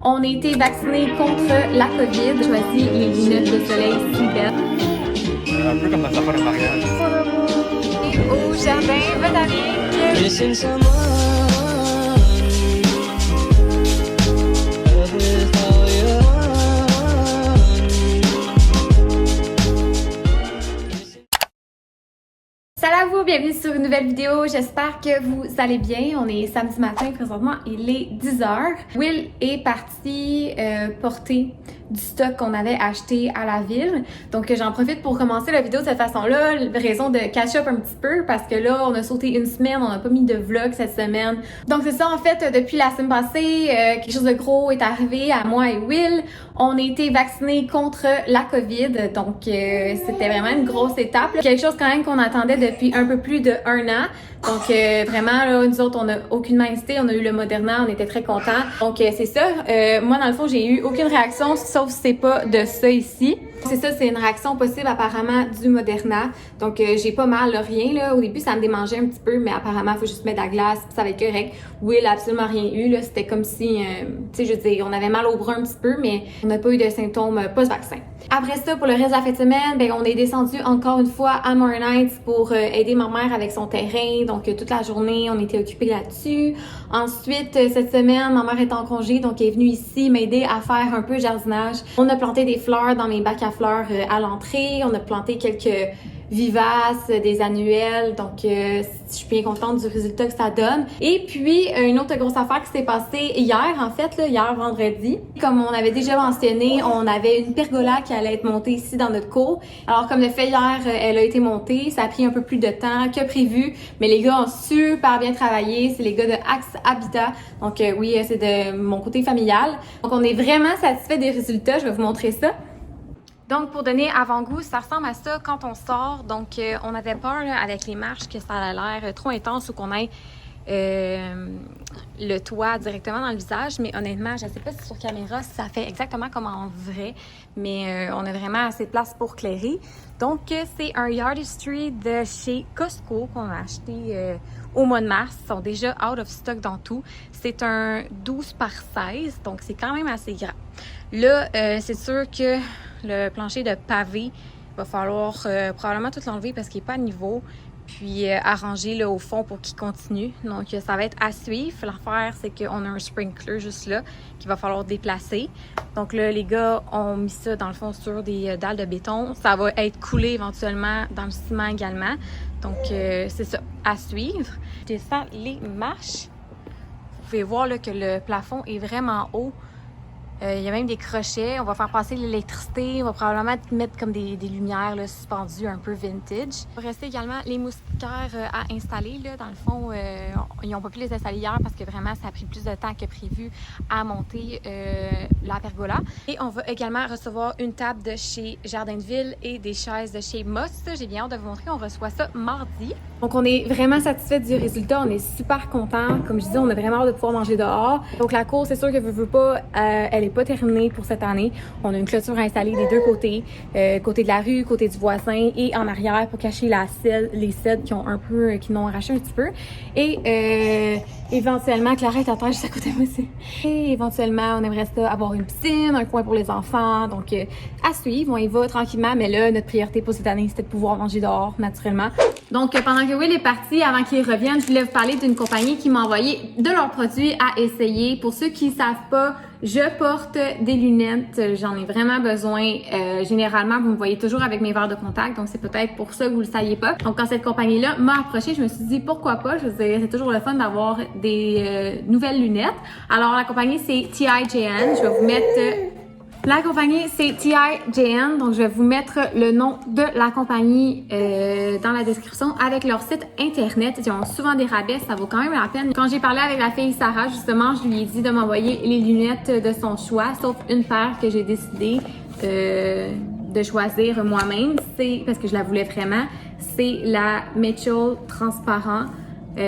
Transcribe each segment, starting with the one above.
On a été vaccinés contre la COVID. Choisi les lunettes de soleil si belles. Un peu comme dans sa part de mariage. Au jardin botanique. Missing someone. Love is all you Salut à vous, bienvenue sur une nouvelle vidéo. J'espère que vous allez bien. On est samedi matin, présentement, il est 10h. Will est parti porter du stock qu'on avait acheté à la ville. Donc j'en profite pour commencer la vidéo de cette façon-là. Raison de catch up un petit peu parce que là, on a sauté une semaine, on n'a pas mis de vlog cette semaine. Donc c'est ça, en fait, depuis la semaine passée, quelque chose de gros est arrivé à moi et Will. On a été vaccinés contre la COVID, donc c'était vraiment une grosse étape. Là. Quelque chose quand même qu'on attendait depuis un peu plus de 1 an. Donc vraiment, là, nous autres, on n'a aucunement hésité. On a eu le Moderna, on était très contents. Donc c'est ça. Moi, dans le fond, j'ai eu aucune réaction, sauf si c'est pas de ça ici. C'est ça, c'est une réaction possible apparemment du Moderna. Donc j'ai pas mal, là, rien. Là. Au début, ça me démangeait un petit peu, mais apparemment, il faut juste mettre de la glace, puis ça va être correct. Will a absolument rien eu. Là. C'était comme si, tu sais, je veux dire, on avait mal au bras un petit peu, mais on n'a pas eu de symptômes post-vaccin. Après ça, pour le reste de la fin de semaine, ben, on est descendu encore une fois à Mornites pour aider ma mère avec son terrain. Donc toute la journée, on était occupés là-dessus. Ensuite, cette semaine, ma mère est en congé, donc elle est venue ici m'aider à faire un peu de jardinage. On a planté des fleurs dans mes bacs à fleurs à l'entrée. On a planté quelques vivaces, des annuelles, donc je suis bien contente du résultat que ça donne. Et puis, une autre grosse affaire qui s'est passée hier, en fait, là, hier vendredi. Comme on avait déjà mentionné, on avait une pergola qui allait être montée ici dans notre cour. Alors, comme le fait hier, elle a été montée, ça a pris un peu plus de temps que prévu, mais les gars ont super bien travaillé. C'est les gars de Axe Habitat, donc oui, c'est de mon côté familial. Donc, on est vraiment satisfait des résultats, je vais vous montrer ça. Donc, pour donner avant-goût, ça ressemble à ça quand on sort. Donc, on avait peur là, avec les marches que ça a l'air trop intense ou qu'on ait le toit directement dans le visage. Mais honnêtement, je ne sais pas si sur caméra, ça fait exactement comme en vrai. Mais on a vraiment assez de place pour clairer. Donc, c'est un Yard History de chez Costco qu'on a acheté au mois de mars. Ils sont déjà out of stock dans tout. C'est un 12 par 16, donc c'est quand même assez grand. Là, c'est sûr que le plancher de pavé, va falloir probablement tout l'enlever parce qu'il n'est pas à niveau. Puis arranger là, au fond pour qu'il continue. Donc ça va être à suivre. L'affaire, c'est qu'on a un sprinkler juste là qu'il va falloir déplacer. Donc là, les gars ont mis ça dans le fond sur des dalles de béton. Ça va être coulé éventuellement dans le ciment également. Donc c'est ça, à suivre. Je descends les marches. Vous pouvez voir là, que le plafond est vraiment haut. Il y a même des crochets. On va faire passer l'électricité. On va probablement mettre comme des lumières là, suspendues un peu vintage. Il va rester également les moustiquaires à installer. Là. Dans le fond, ils n'ont pas pu les installer hier parce que vraiment, ça a pris plus de temps que prévu à monter la pergola. Et on va également recevoir une table de chez Jardin de Ville et des chaises de chez Moss. J'ai bien hâte de vous montrer. On reçoit ça mardi. Donc, on est vraiment satisfait du résultat. On est super content. Comme je disais, on a vraiment hâte de pouvoir manger dehors. Donc, la course, c'est sûr que veut pas, elle est pas terminée pour cette année. On a une clôture installée des deux côtés, côté de la rue, côté du voisin et en arrière pour cacher les cèdres qui n'ont arraché un petit peu. Et éventuellement, Clara est à terre juste à côté de moi aussi. Et éventuellement, on aimerait ça avoir une piscine, un coin pour les enfants. Donc, à suivre, on y va tranquillement. Mais là, notre priorité pour cette année, c'était de pouvoir manger dehors, naturellement. Donc, pendant que Will est parti, avant qu'il revienne, je voulais vous parler d'une compagnie qui m'a envoyé de leurs produits à essayer. Pour ceux qui ne savent pas, je porte des lunettes. J'en ai vraiment besoin. Généralement, vous me voyez toujours avec mes verres de contact. Donc, c'est peut-être pour ça que vous le saviez pas. Donc, quand cette compagnie-là m'a approché, je me suis dit, pourquoi pas? Je veux dire, c'est toujours le fun d'avoir des nouvelles lunettes. Alors, la compagnie, c'est TIJN. Je vais vous mettre... La compagnie, c'est TIJN, donc je vais vous mettre le nom de la compagnie dans la description avec leur site internet. Ils ont souvent des rabais, ça vaut quand même la peine. Quand j'ai parlé avec la fille Sarah, justement, je lui ai dit de m'envoyer les lunettes de son choix, sauf une paire que j'ai décidé de choisir moi-même. C'est parce que je la voulais vraiment. C'est la Mitchell transparent,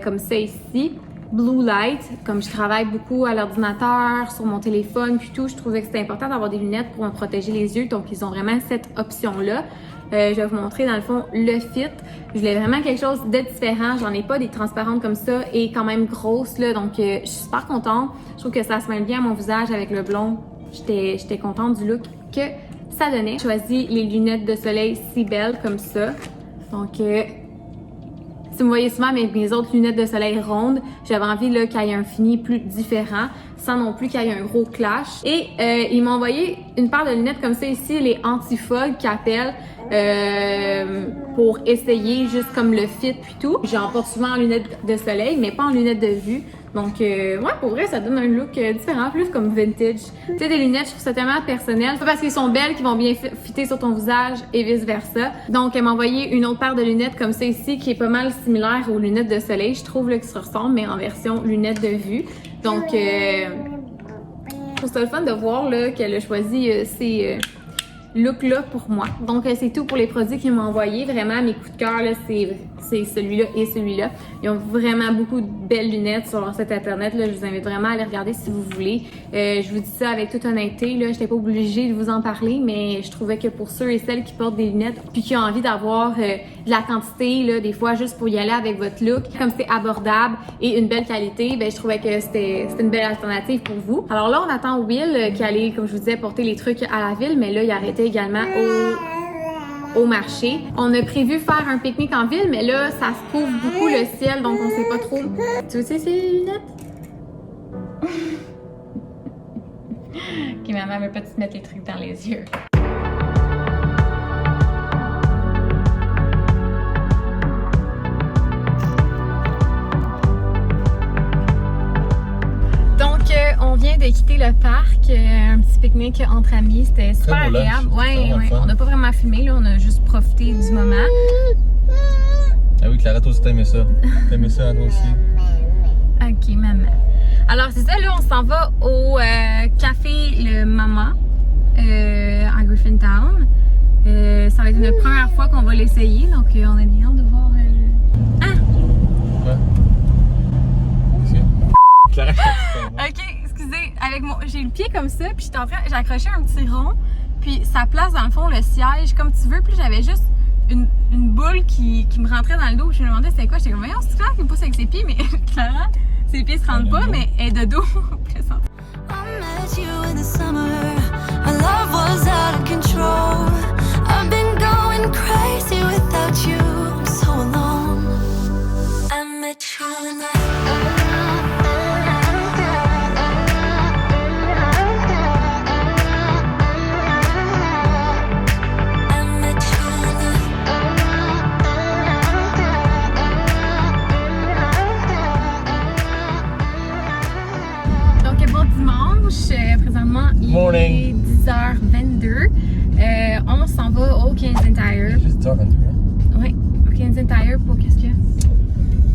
comme ça ici. blue light. Comme je travaille beaucoup à l'ordinateur, sur mon téléphone, puis tout, je trouvais que c'était important d'avoir des lunettes pour me protéger les yeux. Donc, ils ont vraiment cette option-là. Je vais vous montrer dans le fond le fit. Je voulais vraiment quelque chose de différent. J'en ai pas des transparentes comme ça et quand même grosses là. Donc, je suis super contente. Je trouve que ça se mêle bien à mon visage avec le blond. J'étais contente du look que ça donnait. J'ai choisi les lunettes de soleil si belles comme ça. Donc, si vous voyez souvent mes autres lunettes de soleil rondes, j'avais envie qu'il y ait un fini plus différent, sans non plus qu'il y ait un gros clash. Et ils m'ont envoyé une paire de lunettes comme ça ici, les anti-fog qu'ils appellent, pour essayer juste comme le fit puis tout. J'en porte souvent en lunettes de soleil, mais pas en lunettes de vue. Donc, ouais, pour vrai, ça donne un look différent, plus comme vintage. Tu sais, des lunettes, je trouve ça tellement personnel. C'est pas parce qu'elles sont belles qu'ils vont bien fitter sur ton visage et vice-versa. Donc, elle m'a envoyé une autre paire de lunettes comme ça ici, qui est pas mal similaire aux lunettes de soleil. Je trouve là, que ça ressemble, mais en version lunettes de vue. Donc, je trouve ça le fun de voir là qu'elle a choisi ces look-là pour moi. Donc, c'est tout pour les produits qu'ils m'ont envoyés. Vraiment, mes coups de cœur, là, c'est celui-là et celui-là. Ils ont vraiment beaucoup de belles lunettes sur leur site internet. Là. Je vous invite vraiment à aller regarder si vous voulez. Je vous dis ça avec toute honnêteté. Là, j'étais pas obligée de vous en parler, mais je trouvais que pour ceux et celles qui portent des lunettes puis qui ont envie d'avoir de la quantité, là, des fois juste pour y aller avec votre look, comme c'est abordable et une belle qualité, ben je trouvais que c'était une belle alternative pour vous. Alors là, on attend Will qui allait, comme je vous disais, porter les trucs à la ville, mais là, il arrêtait également au marché. On a prévu faire un pique-nique en ville, mais là, ça se couvre beaucoup le ciel, donc on sait pas trop. Tu veux essayer ces lunettes? Ok, maman veut pas te mettre les trucs dans les yeux. On vient de quitter le parc, un petit pique-nique entre amis, c'était super agréable. Ouais. On n'a pas vraiment filmé, là, on a juste profité du moment. Ah oui, Clara, toi aussi t'aimais ça. T'aimais ça, Anna aussi. Ok, maman. Alors c'est ça, là, on s'en va au café Le Maman à Griffintown. Ça va être la première fois qu'on va l'essayer, donc on a bien hâte de voir. Ah! Quoi? Clara, ok, excusez, j'ai le pied comme ça, puis j'ai accroché un petit rond, puis ça place dans le fond le siège comme tu veux, puis j'avais juste une boule qui me rentrait dans le dos, je me demandais c'était quoi, j'étais comme voyons, c'est Clara qui me pousse avec ses pieds, mais Clara, ses pieds se rendent pas, mais elle est de dos présente. Présentement, il est 10h22. On s'en va au Canadian Tire. Juste 10h22, hein? Oui, au Canadian Tire pour qu'est-ce qu'il y a?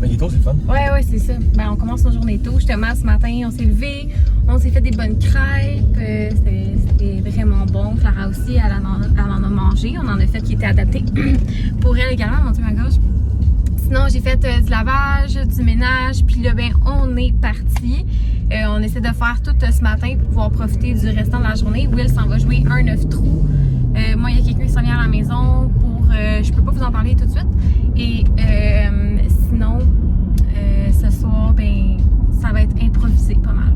Ben, il est tôt, c'est le fun. Ouais, c'est ça. Ben, on commence nos journées tôt. Justement, ce matin, on s'est levé, on s'est fait des bonnes crêpes. C'était vraiment bon. Clara aussi, elle en a mangé. On en a fait qui était adapté pour elle également. Mon Dieu, ma gorge. Sinon, j'ai fait du lavage, du ménage, puis là, ben, on est parti. On essaie de faire tout ce matin pour pouvoir profiter du restant de la journée. Will s'en va jouer un 9 trous. Moi, il y a quelqu'un qui s'en vient à la maison pour... je peux pas vous en parler tout de suite. Et sinon, ce soir, ben, ça va être improvisé pas mal.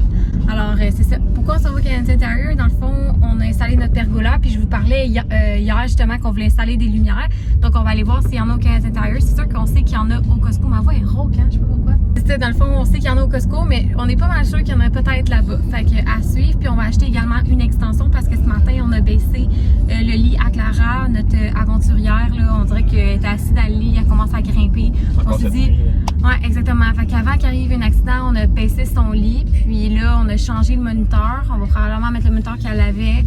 Alors, c'est ça. Pourquoi on s'en va au Canadian Tire? Dans le fond, on a installé notre pergola, puis je vous parlais hier justement qu'on voulait installer des lumières. Donc, on va aller voir s'il y en a au Canadian Tire. C'est sûr qu'on sait qu'il y en a au Costco. Ma voix est rauque, hein? Je sais pas pourquoi. Dans le fond, on sait qu'il y en a au Costco, mais on n'est pas mal sûr qu'il y en a peut-être là-bas. Fait que à suivre, puis on va acheter également une extension parce que ce matin, on a baissé le lit à Clara, notre aventurière. Là, on dirait qu'elle était assise dans le lit, elle commence à grimper. On s'est dit... Ouais, exactement. Fait qu'avant qu'il arrive un accident, on a baissé son lit, puis là, on a changé le moniteur. On va probablement mettre le moniteur qu'elle avait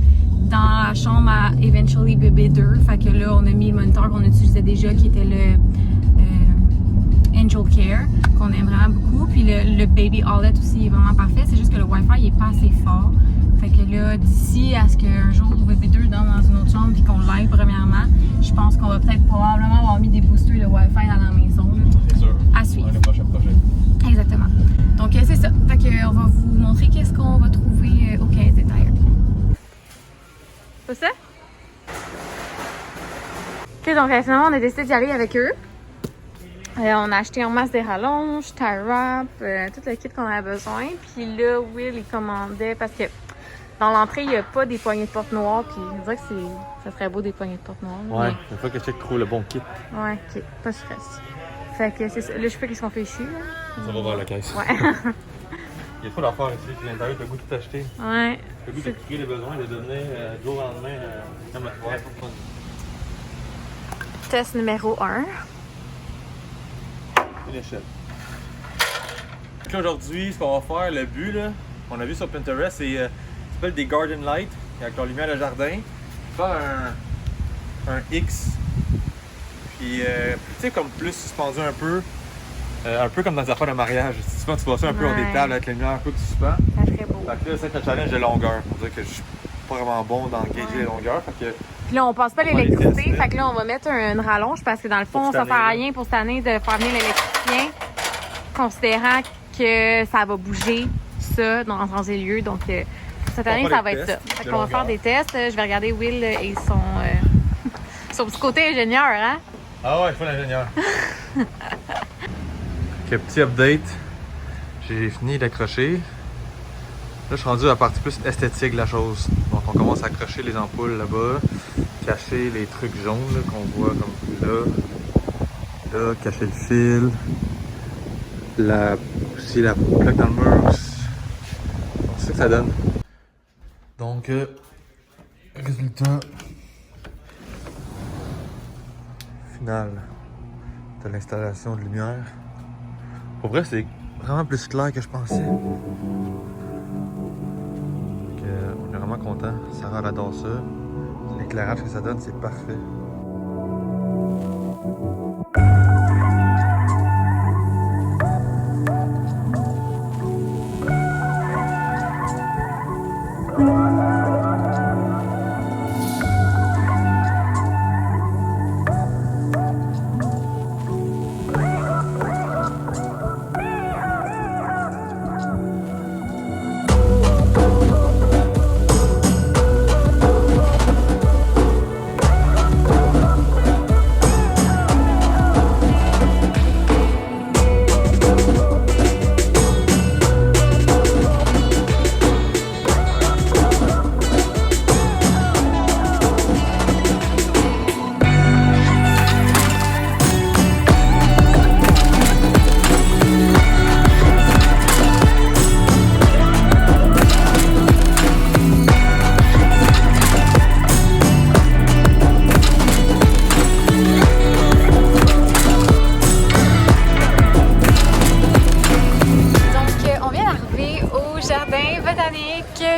dans la chambre à Eventually Baby 2. Fait que là, on a mis le moniteur qu'on utilisait déjà, qui était le Angel Care, qu'on aime vraiment beaucoup. Puis le Baby Outlet aussi est vraiment parfait. C'est juste que le Wi-Fi, il est pas assez fort. Fait que là, d'ici à ce qu'un jour, Baby 2 dorme dans une autre chambre puis qu'on l'aille premièrement, je pense qu'on va peut-être probablement avoir mis des boosters de Wi-Fi dans la maison. C'est sûr. À suivre. Le prochain projet. Exactement. Donc c'est ça. Fait que, on va vous montrer qu'est-ce qu'on va trouver au 15 détail. C'est ça? Ok, donc finalement on a décidé d'y aller avec eux. On a acheté en masse des rallonges, tie wrap, tout le kit qu'on avait besoin. Puis là, Will, il commandait parce que dans l'entrée, il n'y a pas des poignées de porte noires. Puis je dirais que ça serait beau des poignées de porte noires. Ouais, une fois que je trouve le bon kit. Ouais, ok, pas de stress. Fait que c'est ça. Là, je sais pas qu'est-ce qu'on fait ici. Là. Ça va vers la caisse. Ouais. Il y a trop d'affaires ici, puis l'intérieur, t'as le goût de tout acheter. Ouais. T'as le goût de créer les besoins et de devenir du jour au lendemain comme la soirée pour fun. Test numéro 1. Une échelle. Donc là, aujourd'hui, ce qu'on va faire, le but, là, on a vu sur Pinterest, c'est ça s'appelle des garden lights, avec leur lumière de jardin. Faire un X, puis tu sais, comme plus suspendu un peu comme dans les affaires de mariage. Souvent, tu vois ça un peu Ouais. au détable avec les lumières un peu que tu suspends. Ça serait beau. Fait que là, c'est un challenge de longueur. On dirait que je suis pas vraiment bon dans gager les longueurs. Fait que Puis là, on passe pas On va les l'électricité. tester. Fait que là, on va mettre une rallonge parce que dans le fond, Pour ça cette sert à année, rien pour cette année de faire venir l'électricien, considérant que ça va bouger ça dans en temps et lieu. Donc, cette On va année, faire ça des va être ça. tests Fait de qu'on va faire longueur. des tests. Je vais regarder Will et son petit côté ingénieur, hein? ah ouais, il faut l'ingénieur. Ok, petit update. J'ai fini d'accrocher. Là, je suis rendu à la partie plus esthétique de la chose. Donc, on commence à accrocher les ampoules là-bas, cacher les trucs jaunes là, qu'on voit comme là. Là, cacher le fil. Aussi la plaque dans le mur. C'est ça que ça donne. Donc, résultat final de l'installation de lumière. Pour vrai, c'est vraiment plus clair que je pensais. Donc, on est vraiment content. Sarah elle adore ça. L'éclairage que ça donne, c'est parfait.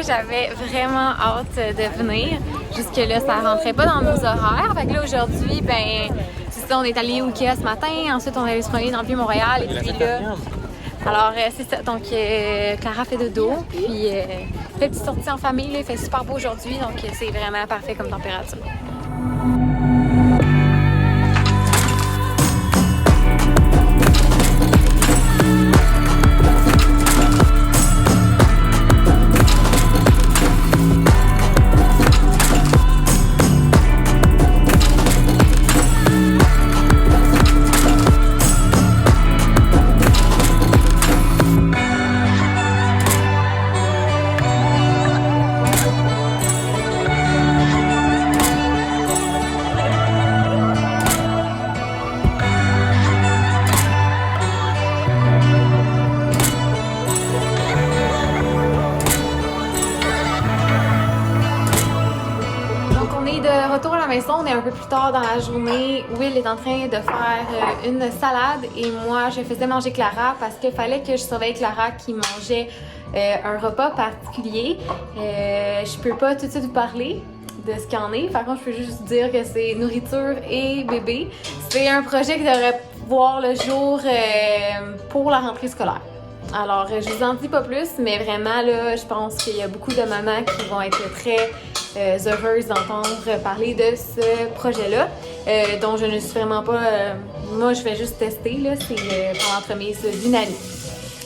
J'avais vraiment hâte de venir. Jusque-là, ça rentrait pas dans nos horaires. Fait que là, aujourd'hui, ben, c'est ça, on est allé au Ikea ce matin. Ensuite, on est allé se promener dans le Vieux-Montréal. Et puis là, alors, c'est ça. Donc, Clara fait dodo. Puis, fait une petite sortie en famille. Là, il fait super beau aujourd'hui. Donc, c'est vraiment parfait comme température. Retour à la maison, on est un peu plus tard dans la journée. Will est en train de faire une salade et moi je faisais manger Clara parce qu'il fallait que je surveille Clara qui mangeait un repas particulier. Je peux pas tout de suite vous parler de ce qu'il en est. Par contre, je peux juste dire que c'est nourriture et bébé. C'est un projet qui devrait voir le jour pour la rentrée scolaire. Alors, je vous en dis pas plus, mais vraiment, là, je pense qu'il y a beaucoup de mamans qui vont être très heureuses d'entendre parler de ce projet-là, dont je ne suis vraiment pas... moi, je vais juste tester, là, c'est par l'entremise d'une amie.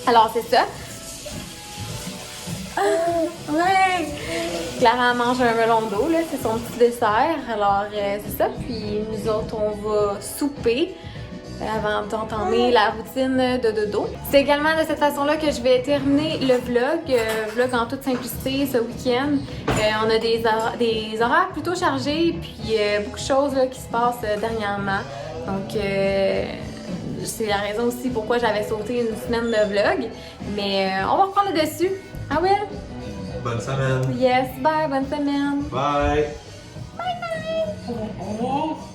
Alors, c'est ça. Ouais! Clara mange un melon d'eau, là, c'est son petit dessert. Alors, c'est ça. Puis nous autres, on va souper avant d'entamer la routine de dodo. C'est également de cette façon-là que je vais terminer le vlog en toute simplicité ce week-end. On a des horaires plutôt chargés, puis beaucoup de choses là, qui se passent dernièrement. Donc, c'est la raison aussi pourquoi j'avais sauté une semaine de vlog. Mais on va reprendre le dessus. Ah ouais? Bonne semaine! Yes, bye, bonne semaine! Bye! Bye bye!